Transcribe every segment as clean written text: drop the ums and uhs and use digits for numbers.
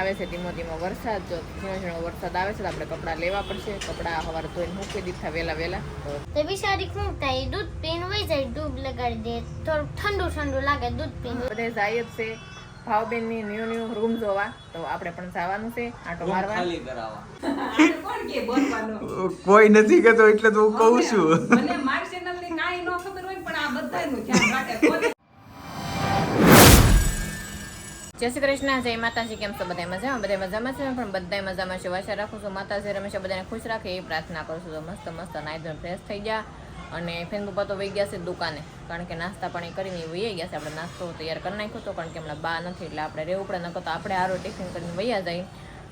આવે છે ધીમો ધીમો વરસાદ. જો ઝીણો ઝીણો વરસાદ આવે છે તો આપણે કપડાં લેવા પડશે. કપડાં સવારે ધોઈને મૂકી દીધા વહેલા તો બિચારી શું થાય, દૂધ પીને વહી જાય, ડૂબ લગાડી દે, થોડું ઠંડુ ઠંડુ લાગે દૂધ પીને. બધે જાય જ છે ભાવબેન ની ન્યુ રૂમ જોવા, તો આપણે પણ જવાનું છે આટો મારવા. કોઈ નથી કહેતો એટલે તો હું કહું છું. મને માર ચેનલ ની કાઈ નો ખબર હોય પણ આ બધાયનું ધ્યાન રાખે. જય શ્રી કૃષ્ણ, જય માતાજી. કેમ છો બધા મજામાં? બધા મજામાં છે, પણ બધા મજામાં છે. આશા રાખું છું માતાજી હંમેશા બધાને ખુશ રાખે એ પ્રાર્થના કરું છું. તો મસ્ત મસ્ત નાઈ ધોઈને ફ્રેશ થઈ ગયા અને ફેન પપ્પા તો વહી ગયા છે દુકાને, કારણ કે નાસ્તા પાણી કરીને વહી ગયા છે. આપણે નાસ્તો તૈયાર કરી નાખ્યો હતો, કારણ કે હમણાં બા નથી એટલે આપણે રહેવું પડે. નકર તો આપણે હારો ટિફિન કરીને વૈયા જાય.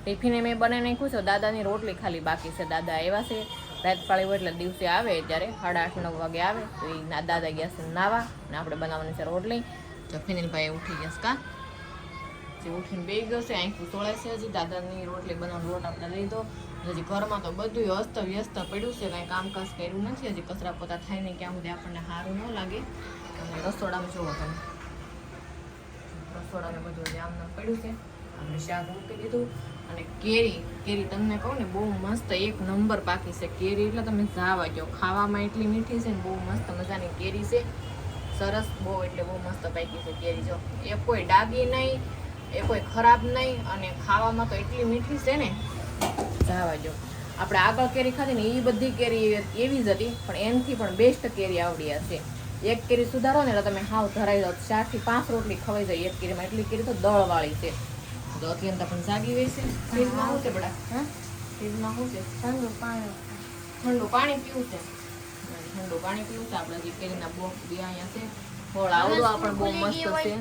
ટિફિને મેં બનાવી નાખ્યું છે. દાદાની રોટલી ખાલી બાકી છે. દાદા આવ્યા છે રાત પાળી હોય એટલે દિવસે આવે ત્યારે 8:30-9 વાગે આવે તો એ દાદા ગયા છે નાવા અને આપણે બનાવવાની છે રોટલી. તો ફિનિલભાઈ ઉઠી ગયા કા જે ઉઠીને બે ગયો છે, આંખું તોળે છે. હજી દાદાની રોટલી બનાવવાનો લોટ આપણે લઈ દો. હજી ઘરમાં તો બધું અસ્ત વ્યસ્ત પડ્યું છે, કાંઈ કામકાજ કર્યું નથી. હજી કચરા પોતા થાય નહીં ક્યાં સુધી આપણને સારું ન લાગે. અને રસોડામાં જોવો તમે, રસોડામાં બધું હજી આમ પડ્યું છે. આપણે શાક મૂકી દીધું અને કેરી તમને કહું ને બહુ મસ્ત એક નંબર પાકી છે કેરી. એટલે તમે જાવા ગયો, ખાવામાં એટલી મીઠી છે ને બહુ મસ્ત મજાની કેરી છે. સરસ બહુ એટલે બહુ મસ્ત પાકી છે કેરી. જો એ કોઈ ડાબી નહીં, એ કોઈ ખરાબ નહીં, અને ખાવામાં તો એટલી મીઠી છે ને જાવા જો. આપણે આગળ કેરી ખાધી ને એ બધી કેરી એવી જ હતી, પણ એનાથી પણ બેસ્ટ કેરી આવડી હશે. એક કેરી સુધારો ને એટલે તમે હાવ ધરાઈ દો. 4 થી 5 રોટલી ખવાઈ જાય એક કેરીમાં. એટલી કેરી તો દળવાળી છે. તો અત્યંત પણ જાગી હોય છે. ફ્રીજમાં શું છે બડા? હા, ફ્રીજમાં શું છે? ઠંડુ પાણી પીવું છે. ઠંડુ પાણી પીવું છે. આપણે જે કેરીના બોક્સ બી અહીંયા છે. ફળ આવડો આપણે બહુ મસ્ત છે.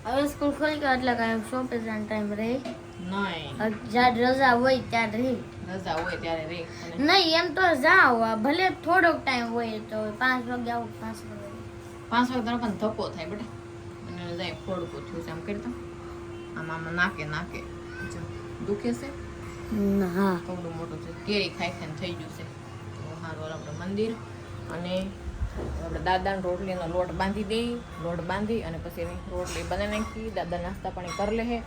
હવે સ્કૂલ ખોલી ગયો એટલે કાંઈ શોપે જવાનો ટાઈમ રહે નહીં, જ્યારે રજા હોય ત્યારે રહે. રજા હોય ત્યારે રે. નહીં એમ તો જાઓ, ભલે થોડોક ટાઈમ હોય તો 5 વાગે આવું. 5 વાગે 5 વાગે પણ ધક્કો થાય બેટા. અને જાય ફોડકું થયું છે આમ કરતા. આમ નાકે જો દુખે છે. હા, થોડું મોટું છે. કેરી ખાઈ થઈ ગયું છે. તો સારું આપણે મંદિર અને આપણે દાદાને રોટલીનો લોટ બાંધી દઈ. લોટ બાંધી અને પછી એની રોટલી બનાવી નાખી. દાદા નાસ્તા પાણી કરી લે.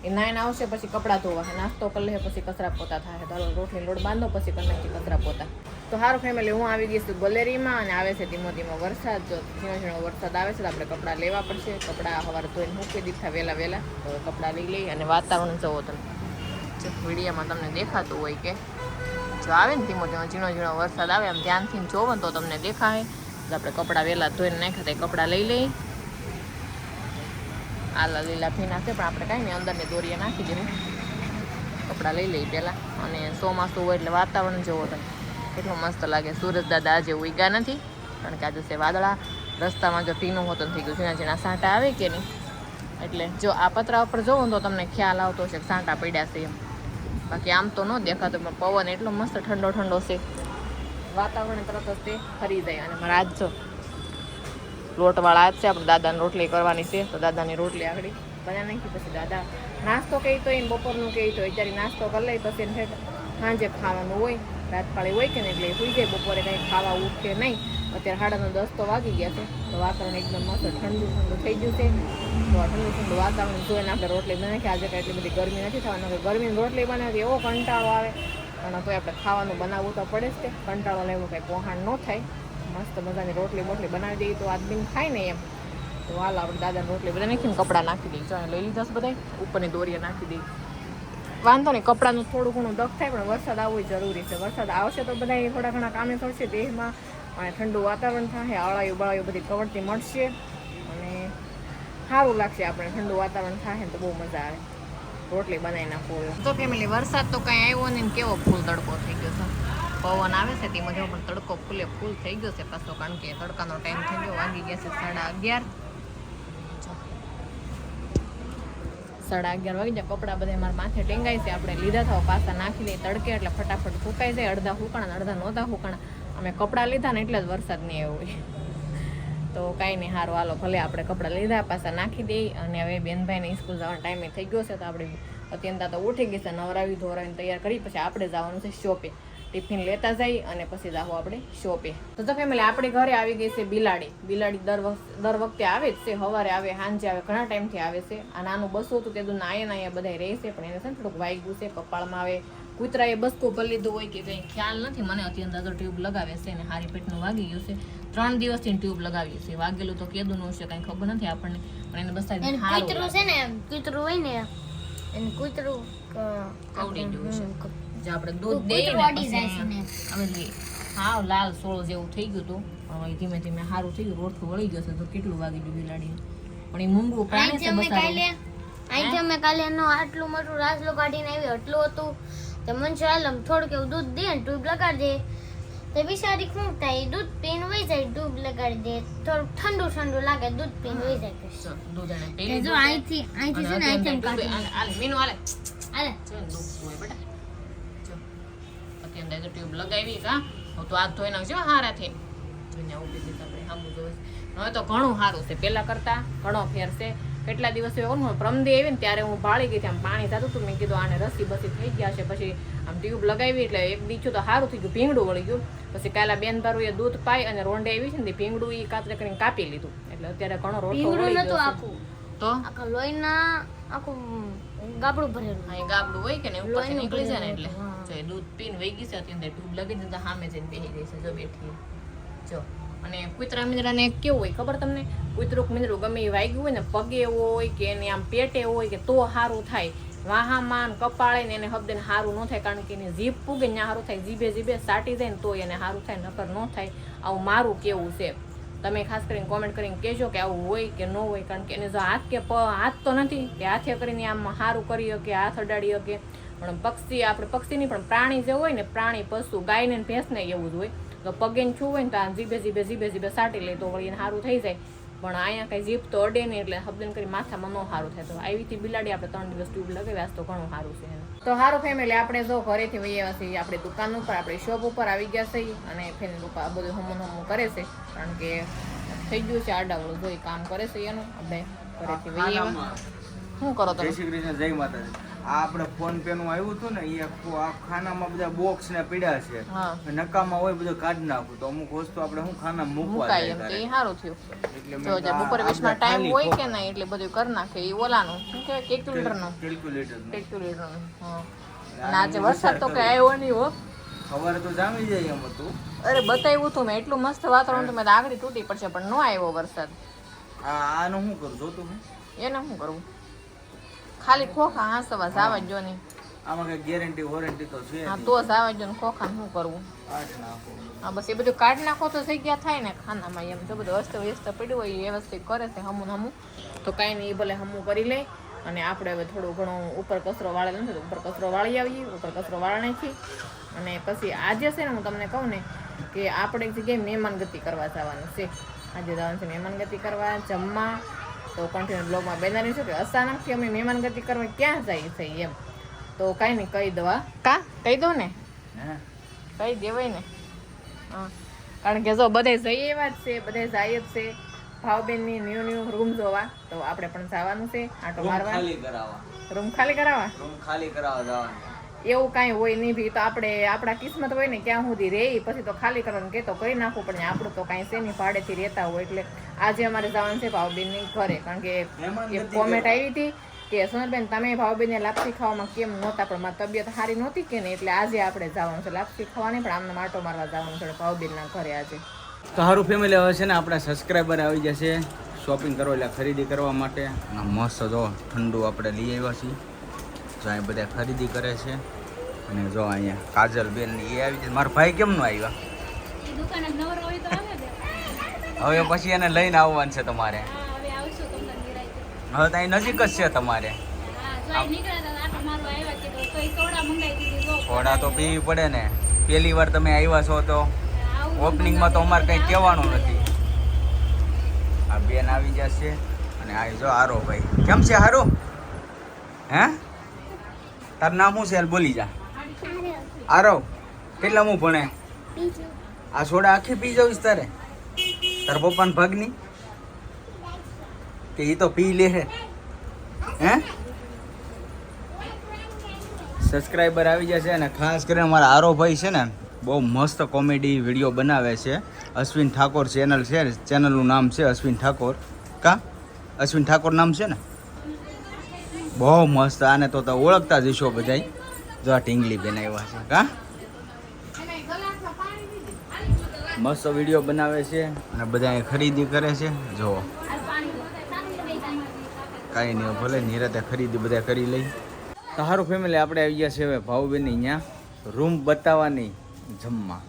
એ નાઈને આવશે પછી કપડાં ધોવા, નાસ્તો કરી લે પછી કચરા પોતા થાય. તો રોટલી લોટ બાંધો પછી કરી નાખી કચરા પોતા. તો સારું ફેમિલી, હું આવી ગઈ છું ગલેરીમાં અને આવે છે ધીમો ધીમો વરસાદ. જો ઝીણો ઝીણો વરસાદ આવે છે તો આપણે કપડાં લેવા પડશે. કપડાં સવારે ધોઈને મૂકી દીધા વહેલા તો કપડાં લઈ લઈ. અને વાતાવરણ જોવો તમે, જો વિડીયોમાં તમને દેખાતું હોય કે જો આવે ને ધીમો ધીમો ઝીણો વરસાદ આવે આમ ધ્યાનથી જોવો તો તમને દેખાય. તો આપણે કપડાં વહેલા ધોઈને નાખ્યા તો કપડાં લઈ લઈ. આલા લીલા ભીના છે પણ આપણે કાંઈ નહીં, અંદરની દોરીએ નાખી દેવું. કપડાં લઈ લઈ પહેલાં. અને ચોમાસું હોય એટલે વાતાવરણ જોવો તમે કેટલું મસ્ત લાગે. સૂરજ દાદા આજે ઉગ્યા નથી, કારણ કે આજે છે વાદળા. રસ્તામાં જો ટીનું હોતું થઈ ગયું, ઝીણા સાંટા આવે કે નહીં. એટલે જો આ પતરા ઉપર જોવો તો તમને ખ્યાલ આવતો હશે કે સાંટા પડ્યા છે એમ. બાકી આમ તો ન દેખાતો, પણ પવન એટલો મસ્ત ઠંડો છે. વાતાવરણ તરત જ તે ફરી જાય. અને મારા આજ જો લોટવાળા આજ છે, આપણે દાદાની રોટલી કરવાની છે. તો દાદાની રોટલી આગળ બનાવી નાખી. પછી દાદા નાસ્તો કહી તો એને બપોરનું કહી તો અત્યારે નાસ્તો કરી લઈ. પછી એને સાંજે ખાવાનું હોય, રાત પાળી હોય કે ને એટલે સુઈ જાય. બપોરે કંઈ ખાવા ઉઠે નહીં. અત્યારે 9:30 તો વાગી ગયા છે. તો વાતાવરણ એકદમ મસ્ત ઠંડુ થઈ ગયું છે. તો ઠંડુ વાતાવરણ જોઈને આપણે રોટલી બનાવી. આજે કાંઈ એટલી બધી ગરમી નથી થવાની. ગરમીની રોટલી બનાવતી એવો કંટાળો આવે, પણ તો આપણે ખાવાનું બનાવવું તો પડે જ તે. કંટાળો લેવો કંઈ પોહાણ ન થાય. મસ્ત મજાની રોટલી બનાવી દઈએ તો આદમી ખાય ને એમ. તો હાલ આપણે દાદાની રોટલી બધા નાખીને કપડાં નાખી દઈએ. ચાલો લઈ લીધા છે બધા, ઉપરની દોરીએ નાખી દઈએ. વાંધો નહીં, કપડાનું થોડું ઘણું દખ થાય, પણ વરસાદ આવવો જરૂરી છે. વરસાદ આવશે તો બધા થોડા ઘણા કામે થશે દેહમાં, અને ઠંડુ વાતાવરણ થાય. આળાયું બધી કવરતી મળશે અને સારું લાગશે. આપણે ઠંડુ વાતાવરણ થાય તો બહુ મજા આવે. રોટલી બનાવી નાખવું. તો ફેમિલી, વરસાદ તો કાંઈ આવ્યો નહીં ને કેવો ફૂલ તડકો થઈ ગયો છે. પવન આવે છે તેમાં જો, પણ તડકો ફૂલ થઈ ગયો છે પાછો, કારણ કે તડકાનો ટાઈમ થઈ ગયો. વાગી ગયા છે 11:30. 11:30 વાગી જાય. કપડાં બધા મારા માથે ટેંગાય છે. આપણે લીધા થવા પાછા નાખી દઈએ તડકે એટલે ફટાફટ સુકાઈ જાય. અડધા હુકાણા અડધા નહોતા હુકાણા. અમે કપડાં લીધા ને એટલે જ વરસાદ નહીં આવ્યો હોય. તો કાંઈ નહીં, સારું હાલો, ભલે આપણે કપડાં લીધા પાછા નાખી દઈએ. અને હવે બેનભાઈને સ્કૂલ જવાનો ટાઈમે થઈ ગયો છે. તો આપણે અત્યંતા તો ઉઠી ગઈ છે. નવરાવી ધોરાવીને તૈયાર કરી પછી આપણે જવાનું છે શોપે. ટિફિન લેતા જઈ અને પછી જાઓ આપણે શોપે. તો ફેમિલી આપણે ઘરે આવી ગઈ છે બિલાડી. બિલાડી દર વખતે આવે જ છે, સવારે આવે, સાંજે આવે, ઘણા ટાઈમથી આવે છે. આ નાનું બસું હતું તે નાયા બધા રહે છે, પણ એને છે ને થોડુંક વાગ્યું છે, કપાળમાં આવે. કૂતરાએ બસકો ભરી લીધું હોય કે કંઈ ખ્યાલ નથી મને. અત્યારે તો ટ્યુબ લગાવે છે ને હારી પેટનું વાગી ગયું છે. 3 દિવસથી ટ્યુબ લગાવી છે. વાગેલું તો કેદું નું છે કાંઈ ખબર નથી આપણને, પણ એને બસ કૂતરું છે ને, કૂતરું હોય ને એને કૂતરું કવડી ગયું છે. જે આપણે દૂધ દઈએ ને પછી હાવ લાલ સોળ જેવું થઈ ગયું હતું, પણ ધીમે ધીમે સારું થઈ ગયું. રોઠું વળી ગયો છે. તો કેટલું વાગી ગયું બિલાડી, પણ એ મૂંગું પ્રાણી છે. અહીંથી અમે કાલે એનો આટલું મોટું રાસલો કાઢીને આવી, એટલું હતું. તો મન ચાલમ થોડુંક એવું દૂધ દે ને ટ્યુબ લગાડી દે, તો બિચારી શું થાય, દૂધ પીને વહી જાય. ટ્યુબ લગાડી દે, થોડું ઠંડુ ઠંડુ લાગે, દૂધ પીને વહી જાય. દૂધ એને જો અહીંથી છે ને અહીંથી કાઢી આલે મીનુ આલે આલે દુખ હોય બેટા. જો અત્યારે તો ટ્યુબ લગાવી કા હું તો હાથ ધોઈ નાખજો હારાથી. જોઈને ઊભી દીધા આપણે સામું જોઈ. હવે તો ઘણું સારું છે, પહેલા કરતા ઘણો ફેર છે. કેટલા દિવસ પ્રમદે આવી ને ત્યારે હું ભાળી ગઈ આમ પાણી થતું હતું. મેં કીધું આને રસી બસી થઈ ગયા છે. પછી આમ ટ્યુબ લગાવી એટલે એક દીચું તો સારું થઈ ગયું, ભીંગડું વળી ગયું. પછી કાલા બેન તારું એ દૂધ પાઈ અને રોંડે આવી છે ને ભીંગડું એ કાતરે કરીને કાપી લીધું. એટલે અત્યારે ઘણો રોટલો વળી ગયો આખું તો આખા લોહીના આખું ગાબડું ભરેલું. અહીં ગાબડું હોય કે ને ઉપરથી નીકળી જાય ને એટલે જો દૂધ પીને વહી ગઈ છે. અત્યારે ટ્યુબ લગાવી દીધા, સામે જઈને બેસી ગઈ છે. જો બેઠી જો. અને કૂતરા મીંદડાને કેવું હોય ખબર તમને, કૂતરું મીંદડું ગમે એ વાગ્યું હોય ને પગે હોય કે એને આમ પેટે હોય કે તો સારું થાય. વાહામાં કપાળે ને એને હબદે સારું ન થાય, કારણ કે એની જીભ પૂગે ને સારું થાય. જીભે સાટી જાય ને તો એને સારું થાય, નકર ન થાય. આવું મારું કેવું છે. તમે ખાસ કરીને કોમેન્ટ કરીને કહેજો કે આવું હોય કે ન હોય, કારણ કે એને જો હાથ કે હાથ તો નથી કે હાથે કરીને આમ સારું કરી શકે, હાથ અડાડી શકે. પણ પક્ષી આપણે પક્ષી નહીં પણ પ્રાણી જે હોય ને, પ્રાણી પશુ ગાય ને ભેંસ ને એવું જ હોય. તો પગે ને છું હોય ને તો આ જીભે સાટી લે તો વળી એને સારું થઈ જાય. પણ અહીંયા કઈ જીભ તો અડે નહીં, એટલે હબદન કરી માથામાં ન સારું થાય. તો આવી બિલાડી આપણે 3 દિવસ ટ્યુબ લગાવ્યા તો ઘણું સારું છે. તો સારું ફેમિલી, આપણે જો ઘરેથી વૈયા છીએ આપણે દુકાન ઉપર, આપણે શોપ ઉપર આવી ગયા છીએ. અને ફેમિલી પપ્પા બધું હમું કરે છે, કારણ કે થઈ ગયું છે આડાવડું જોઈ કામ કરે છે એનું. આપણે ઘરેથી વૈયા શું કરો તમે? જય શ્રી કૃષ્ણ, જય માતાજી. આ આપણે ફોન પે નું આવ્યું હતું ને, એ આ ખાનામાં બધા બોક્સ ને પીડ્યા છે, નકામાં હોય બધું કાઢી નાખું. તો અમુક વસ્તુ આપણે શું ખાના મુકાય એમ તો એ સારું થયું. જો જે બપોરે વેચમાં ટાઈમ હોય કે નહીં એટલે બધું કરી નાખે. એ ઓલાનું શું કહેવાય, કેલ્ક્યુલેટરનું. હા, અને આજે વરસાદ તો કઈ આવ્યો નહીં હો. સવારે તો જામી જાય એમ હતું. અરે બતાવ્યું હતું મેં, એટલું મસ્ત વાતાવરણ તો મેં આગળ તૂટી પડશે, પણ ન આવ્યો વરસાદ. આનું શું કરું જોતું એને શું કરવું, ખાલી ખોખા હાંસવા જવા જો નહીં. આમાં કઈ ગેરંટી વોરંટી તો છે. હા તો જવા જો ને, ખોખા શું કરવું. હા બસ એ બધું કાઢી નાખો તો જગ્યા થાય ને ખાનામાં. એમ જો બધું અસ્ત વ્યસ્ત પડ્યું હોય એ વ્યવસ્થિત કરે છે હમું તો કાંઈ નહીં, એ ભલે હમું કરી લે. અને આપણે હવે થોડું ઘણું ઉપર કચરો વાળેલો નથી તો ઉપર કચરો વાળી આવીએ, ઉપર કચરો વાળી નાખી. અને પછી આજે છે ને હું તમને કહું ને કે આપણે એક જગ્યાએ મહેમાનગતિ કરવા જવાનું છે. આજે જવાનું છે મહેમાનગતિ કરવા, જમવા. તો કન્ટિન્યુ બ્લોગમાં બેનારી છું કે અચાનકથી અમે મહેમાનગતિ કરવા ક્યાં જઈએ છીએ એમ. તો કાંઈ નહીં કહી દવા કહી દઉં ને, કહી દેવાય ને. હા, કારણ કે જો બધે જઈએ એવા જ છે, બધે જાય જ છે. ભાવબેનની ન્યૂ રૂમ જોવા, તો આપણે પણ જવાનું છે આટો મારવા. રૂમ ખાલી કરાવવા એવું કાંઈ હોય નહીં ભી. તો આપણે આપણા કિસ્મત હોય ને ક્યાં સુધી રહે, પછી તો ખાલી કરવાનું કે તો કરી નાખવું. પણ આપણું તો કાંઈ છે નહીં, ભાડેથી રહેતા હોય. એટલે આજે અમારે જવાનું છે ભાવબેનની ઘરે, કારણ કે એક કોમેન્ટ આવી હતી કે સોનલબેન તમે ભાવબેનને લાપસી ખાવામાં કેમ નહોતા, પણ મારી તબિયત સારી નહોતી કે નહીં, એટલે આજે આપણે જવાનું છે લાપસી ખાવાની. પણ આમને માટો મારવા જવાનું છે ભાવબેનના ઘરે આજે. તો સારું ફેમિલી, હવે છે ને આપણા સબસ્ક્રાઈબર આવી જશે શોપિંગ કરવા, એટલે ખરીદી કરવા માટે. મસ્ત જો ઠંડુ આપણે લઈ આવ્યા છીએ. જો અહીં બધા ખરીદી કરે છે. અને જો અહીંયા કાજલ બેન એ આવી છે. મારા ભાઈ કેમ નો આવ્યા? હવે પછી એને લઈને આવવાનું છે તમારે. હવે તો અહીં નજીક જ છે તમારે. થોડા તો પીવી પડે ને, પહેલી વાર તમે આવ્યા છો તો ઓપનિંગમાં તો અમારે કંઈ કહેવાનું નથી. આ બેન આવી જશે. અને આ જો આરો ભાઈ કેમ છે? હારું હે? તારું નામ શું છે? હાલ બોલી જા. આરો કેટલા હું ભણે? આ સોડા આખી પી જવીશ તારે? તારા પપ્પાને ભાગની કે એ તો પી લે હે? સબસ્ક્રાઈબર આવી જશે. અને ખાસ કરીને મારા આરો ભાઈ છે ને બહુ મસ્ત કોમેડી વિડીયો બનાવે છે. અશ્વિન ઠાકોર ચેનલ છે, ચેનલનું નામ છે અશ્વિન ઠાકોર. કા અશ્વિન ઠાકોર નામ છે ને? બહુ મસ્ત. આને તો ઓળખતા જ હશો બધાય. જો આ ઢીંગલી બેન આવ્યા છે. કા મસ્ત વિડીયો બનાવે છે અને બધા ખરીદી કરે છે. જો કાંઈ નહીં, ભલે નિરાતે ખરીદી બધા કરી લઈ. તો સારું ફેમિલી, આપણે આવી ગયા છે હવે ભાવબેનની અહીંયા રૂમ બતાવવાની જમવા.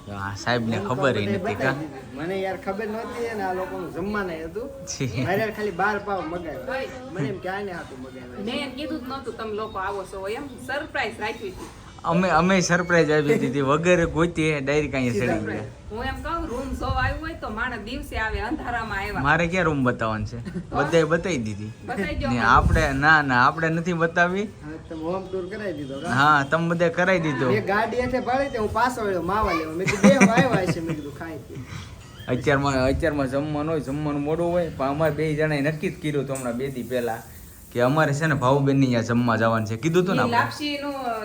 હા, સાહેબને ખબર નથી. કા મને યાર ખબર નહોતી અને આ લોકોનું જમવાનું હતું. મારે ખાલી 12 પાવ મગાવ્યા. મને એમ કે આને હાથું મગાવ્યા. મેં કીધું જ નહોતું તમે લોકો આવો છો એમ સરપ્રાઈઝ રાખી હતી. અમે સરપ્રાઈઝ આપી દીધી વગર ગોતી ડાયરેક્ટ અહીંયા ચડી ગયા. હું એમ કહું રૂમ જોવા આવ્યું હોય તો માણસ દિવસે આવે, અંધારામાં આવ્યા. મારે ક્યાં રૂમ બતાવવાનું છે? બધાય બતાવી દીધી. બતાવી દો. ને આપણે ના આપણે નથી બતાવી. હવે તમે હોમ ટૂર કરાવી દીધો કા? હા, તમે બધા કરાવી દીધો. મેં ગાડી એથે પાડી તે હું પાછો વળ્યો માવા લેવા. મેં કીધું બે આવ્યા છે, મેં કીધું ખાઈ પી. અત્યારમાં જમવાનું હોય, જમવાનું મોડું હોય, પણ અમારે 2 જણાએ નક્કી જ કર્યું હતું હમણાં 2 દી પહેલા કે અમારે છે ને ભાવબેનની અહીંયા જમવા જવાનું છે. કીધું હતું ને આપણે?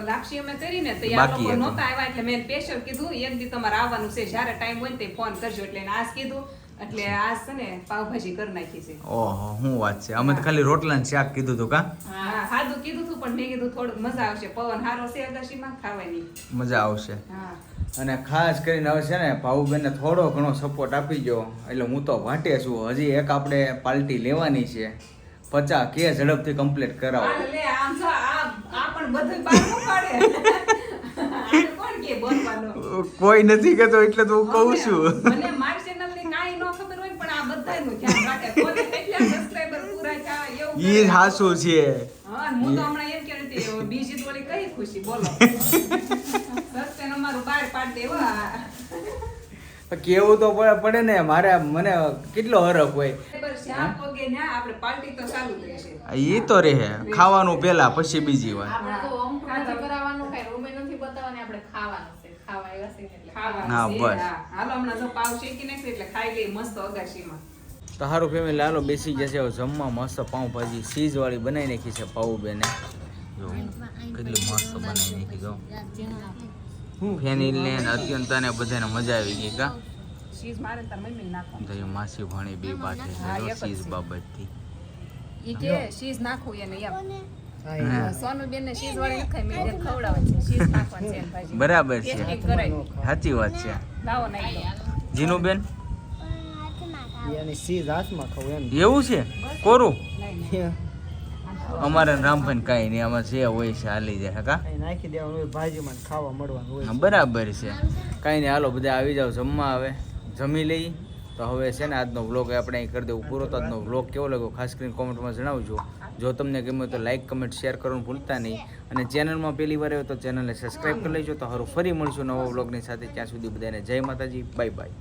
લાપસી અમે કરીને તો આ બાકી લોકો હતું. નહોતા આવ્યા એટલે મેં સ્પેશિયલ કીધું એક દી તમારે આવવાનું છે, જ્યારે ટાઈમ હોય ને તે ફોન કરજો. એટલે એને આજ કીધું, એટલે આજ છે ને પાવભાજી કરી નાખી છે. ઓહો, શું વાત છે. અમે તો ખાલી રોટલા ને શાક કીધું હતું. કા હા, સાદું કીધું હતું પણ મેં કીધું થોડુંક મજા આવશે, પવન હારો છે અગાશીમાં ખાવાની. મજા આવશે. હા, અને ખાસ કરીને હવે છે ને ભાવુબેનને થોડો ઘણો સપોર્ટ આપી ગયો એટલે હું તો વાટે છું. હજી એક આપણે પાર્ટી લેવાની છે. 50K ઝડપથી કમ્પ્લીટ કરાવો. હાલ લે, આમ જો આ પણ બધું બહાર નું પાડે. આને કોણ કે બોલવાનું? કોઈ નથી કહેતો એટલે તો હું કહું છું. મને મારી channel ની કાંઈ ન ખબર હોય ને પણ આ બધાયનું ધ્યાન રાખે. કોને કેટલા subscriber પૂરા થયા એવું ઈ કરે. હાસું છે. હા, અને હું તો હમણાં એમ કહેતી હતી, બીજી થોડી કઈ ખુશી બોલો. સસ્પેન્સ અમારું બહાર પાડી દેવા. કેવું તો પડે ને. મને કેટલો હરખ હોય. બરાબર, શ્યામ પગે ન્યા આપણે પાર્ટી તો ચાલુ જ રહેશે. ઈ તો રહે ખાવાનું પેલા, પછી બીજી વાર. આપણે તો અમથું કરાવવાનું કઈ રૂમે નથી બતાવવાની, આપણે ખાવાનું છે. ખાવા આવ્યા છે ને એટલે ખાવાનું હા, છે. બસ. હા, હાલો હમણાં જો પાવ શેકી નાખી એટલે ખાઈ લઈ મસ્ત અગાશીમાં. તો સારું ફેમિલી, હાલો બેસી જશે હવે જમવા. મસ્ત પાઉંભાજી ચીઝ વાળી બનાવી નાખી છે ભાવુબેને. જો કેટલી મસ્ત બનાવી નાખી. જો ફેનિલ ને અત્યંત ને બધાને મજા આવી ગઈ. કા ચીઝ મારે તાર મમ્મીને નાખવાનું. તો માસી ભણી બે બાજુ હા, એક જ ચીઝ છે. બાબતથી. ઈ કે ચીઝ નાખવું એને એમ. હા, સોનુબેન ને ચીઝ વાળી નખાય, મેં જે ખવડાવવાની છે ચીઝ નાખવાની છે એની ભાજી. બરાબર છે. ટેસ્ટિંગ કરાય. સાચી વાત છે. લાવો નાખી દો. જીનુબેન એની સીઝ હાથમાં ખાવું એમ. એવું છે કોરું? લઈ લે. અમારે રામભાઈ કાંઈ નહીં, આમાં જે હોય છે હાલી જાય. કા અહીં નાખી દેવાનું હોય, ભાજીમાં ને ખાવા મળવાનું હોય. હા, બરાબર છે. કાંઈ નહીં, હાલો બધા આવી જાઓ જમવા. હવે જમી લઈ. તો હવે છે ને આજનો વ્લોગ આપણે અહીં કરી દેવું પૂરો. તો આજનો વ્લોગ કેવો લાગ્યો ખાસ કરીને કોમેન્ટમાં જણાવજો. જો તમને ગમ્યો તો લાઇક કમેન્ટ શેર કરવાનું ભૂલતા નહીં. અને ચેનલમાં પહેલી વાર આવ્યો તો ચેનલને સબસ્ક્રાઈબ કરી લેજો. તો હારું ફરી મળશું નવા વ્લોગની સાથે. ત્યાં સુધી બધાને જય માતાજી, બાય બાય.